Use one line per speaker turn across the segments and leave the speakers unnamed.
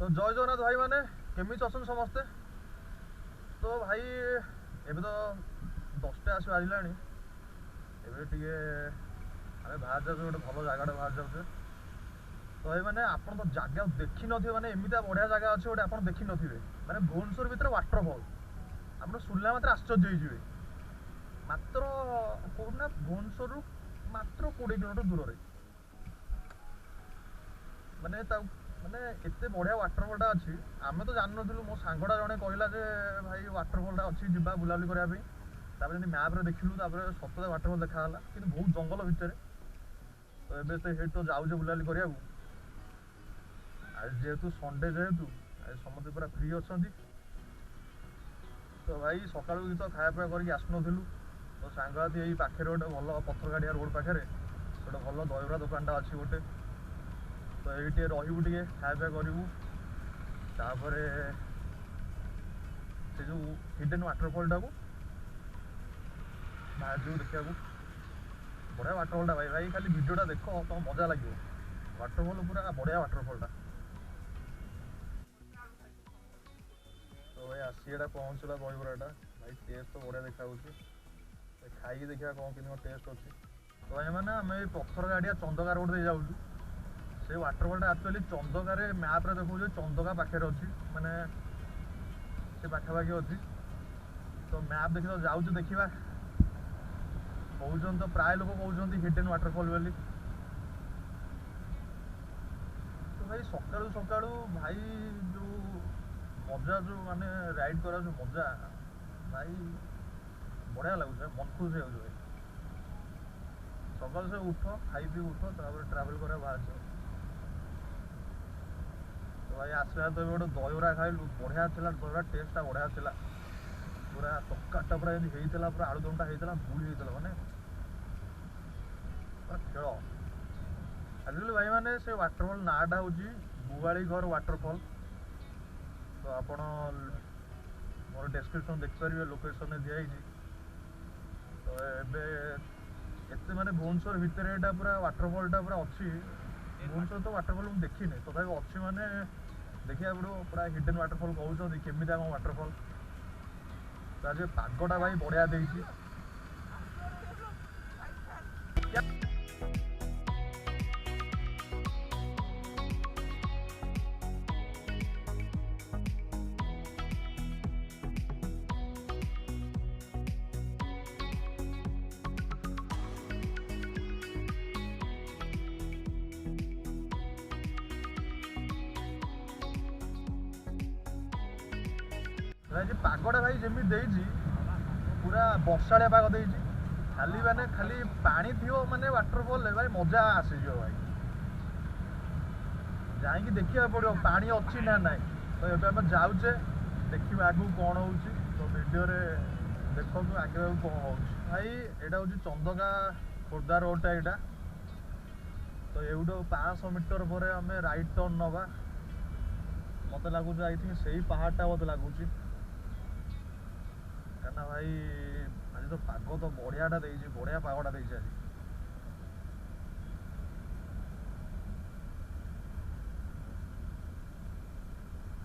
तो जय जगन्नाथ भाई मैंने केमी अछन समस्ते। तो भाई एबे तो 10टा आस बाजिला एबे टिके आमे बाहर जाऊ गोटे भल जगह बाहर जाऊे। तो भाई मैंने आप तो जगह देखी थे मैंने एमती बढ़िया जगह अच्छे गोटे आप देखी थे मैंने भुवनेश्वर भितर वाटरफॉल आप शुणिला मात्र आश्चर्य हो मात्र कौना भुवनेश्वर मात्र 20 किलोमीटर दूर माने माने एते बढ़िया वाटरफॉलटा अच्छी आम तो जान नु मो सांगटा जड़े कहला भाई वाटरफॉलटा अच्छी जा बुलाबुली करने जब मैप्रे देखिलु सतत वाटरफॉल देखाला कि बहुत जंगल भितर। तो ये तो जाऊे बुलाबुली करा आज जेहेतु संडे जेहेतु आज समस्त पूरा फ्री अच्छा। तो भाई सकालू तो खाया पिया करके आसनू तो सांगती यही पाखे गोटे भल पथर गाड़िया रोड पाखे गोटे भल दहीबरा दुकानटा अच्छी गोटे। तो ये रही टे खाया पिया करूँ तापर से जो हिडन वाटरफॉलटा को बाहर जो देखा बढ़िया वाटरफॉलटा भाई भाई खाली वीडियोटा देख तुम मजा लगे वाटरफॉल पूरा बढ़िया वाटरफॉलटा। तो भाई आसीटा पहुँचला दहीबराटा भाई टेस्ट तो बढ़िया देखा खाई देखा कौन कि टेस्ट अच्छी। तो भाई मैंने आम पथर गाड़िया चंदका रोड दे जाऊँ से वाटरफॉलटा एक्चुअली चंदकार मैप्रे देखो चंदका पाखे अच्छी माने से पाखापाखि अच्छी। तो मैप देखी तो जाऊँ देखा कहते तो प्राय लोग कहते हिडन वाटरफॉल बोली। तो भाई सकालू सकालू भाई जो मजा जो माने राइड करा जो मजा भाई बढ़िया लगुच मन खुश हो सकाल से उठ खाई पी उठ ट्रावेल कर बाहर। तो भाई आसला तो गोटे दहीबरा खाइलु बढ़िया था दहीबरा टेस्टा बढ़िया था पूरा तकाटा पूरा होता पूरा आलुदमटा होता बुली होता माने खेल एक्चुअली भाई मैंने से वाटरफॉल नाटा हूँ गुआलीघर वाटरफॉल। तो आप मोर डिस्क्रिप्शन देखिपारे लोकेशन दिखाई। तो एबे एते माने भुवनेश्वर भितर एटा पूरा वाटरफॉलटा पूरा अच्छी भुवनेश्वर तो वाटरफॉल मुझे देखी तथा तो अच्छी माने देखा पड़ो पूरा हिडन वाटरफॉल कहते केमी आम वाटरफॉल। तो आज पागटा भाई बढ़िया देती पागटा भाई जमी पूरा बर्षाड़िया पाग दे खाली माने खाली पानी थी माने वाटरफॉल भाई मजा आसी भाई जाइए देखा पड़ो पानी अच्छी ना ना। तो ये आम जाऊे देखा आगू कौन हो तो वीडियो देखो आगे कौन हो भाई यहाँ हूँ चंदका खोर्धा रोडटा यहाँ। तो ये 500 मीटर पर आम राइट टर्न नवा मत लगुच आई थिंक से पहाड़टा मत लगुच कहना भाई आज तो पाग तो बढ़ियाटा बढ़िया पागटा आज।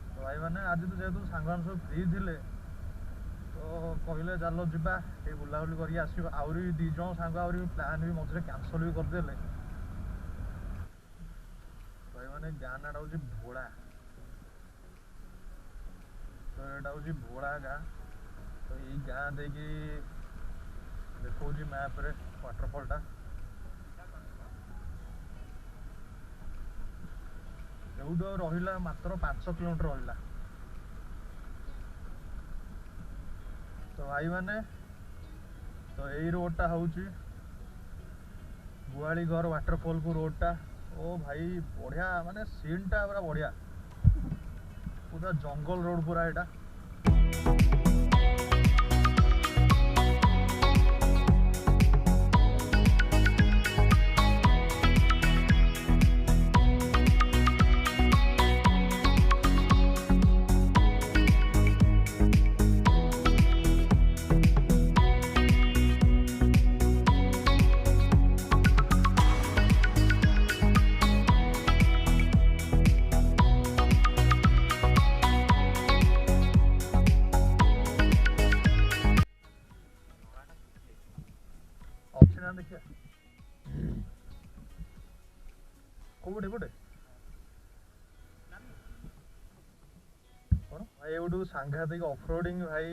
तो भाई मैंने आज तो जेहेतु सांग सब फ्री थे तो कहले चलो जा बुलाबुली कर आहरी 2 जन सांग आहरी प्लान भी मझे कैंसल भी करदे। भाई मैंने गाँ नाटा हूँ भोला। तो यहाँ हूँ भोला गाँ। तो ये गाँ देखी देखो मैप्रे वाटरफॉलटा एवं रहा मात्र 500 किलोमीटर रहा। तो भाई मैंने तो यही रोडटा हूँ गुआलीघर वाटरफॉल को रोडटा ओ भाई बढ़िया माने सीनटा पूरा बढ़िया पूरा जंगल रोड पूरा यहाँ। କୋଉଠି ଏପଟେ କଣ ଭାଇ ଏଇଠୁ ସାଂଘାତିକ ଅଫରୋଡିଂ ଭାଇ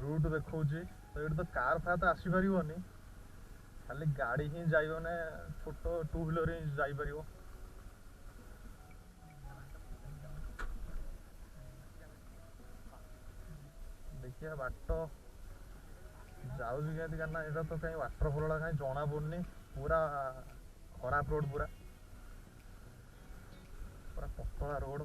रूट देखा तो ये तो कार फार तो आसीपार खाली गाड़ी ही जाइब ना छोट टू व्हीलर ही जापर देखिए बाट जाऊँ क्या कहना यहाँ तो कहीं वाटरफॉल कहीं जना पड़नी पूरा खराब रोड पूरा पूरा पतला रोड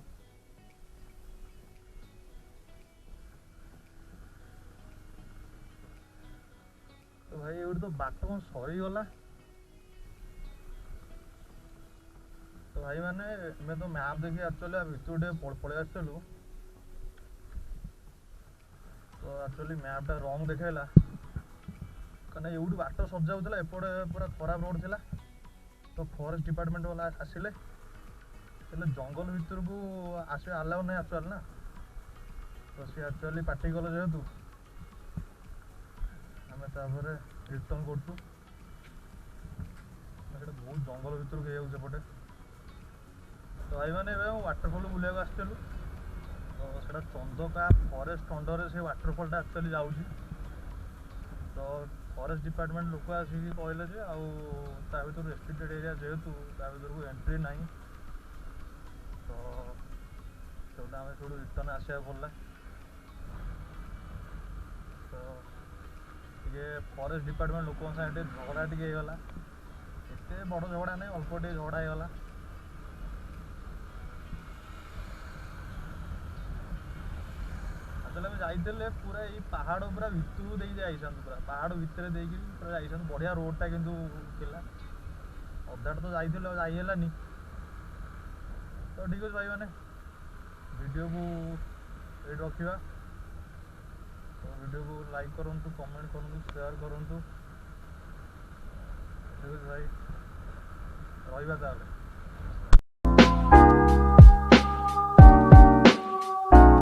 तो भाई ये तो बाट कौन सरीगला तो भाई मैंने मैं तो मैप देखी एक्चुअली भितर पलि आसलु तो एक्चुअली मैपटा रंग देखेला कहीं ये बाट सजाऊला एपटे पूरा खराब रोड थिला तो फॉरेस्ट डिपार्टमेंट वाला आसिले जंगल भितर को आस आलाउ नहीं एक्चुअली ना तो सी एक्चुअली पार्टी कल जेहेतु आम रिटर्न कर बहुत जंगल भितर को जापटे तो भाई मैंने वाटरफॉल बुलाक आसलु तो सीटा चंदका फॉरेस्ट अंडर से वाटरफॉलटा एक्चुअली जाऊँ तो फॉरेस्ट डिपार्टमेंट लोक आसिक कहले भर रेस्ट्रिक्टेड एरिया जेहेतु भर को एंट्री ना तो सेटा आम सब रिटर्न आसा पड़ा तो टे फॉरेस्ट डिपार्टमेंट लोक साथ झगड़ा टे होगा एत बड़ झगड़ा नहीं अल्प टे झगड़ा होगा जाइए पूरा ये पहाड़ पूरा भितर दे जाइए पूरा पहाड़ भितर देखिए बढ़िया रोडटा कि अधाट तो जाइलानी तो ठीक अच्छे भाई मैंने वीडियो को ये रखा तो वीडियो को लाइक करूँ कमेंट करूँ शेयर करूँ ठीक अच्छे भाई रहा।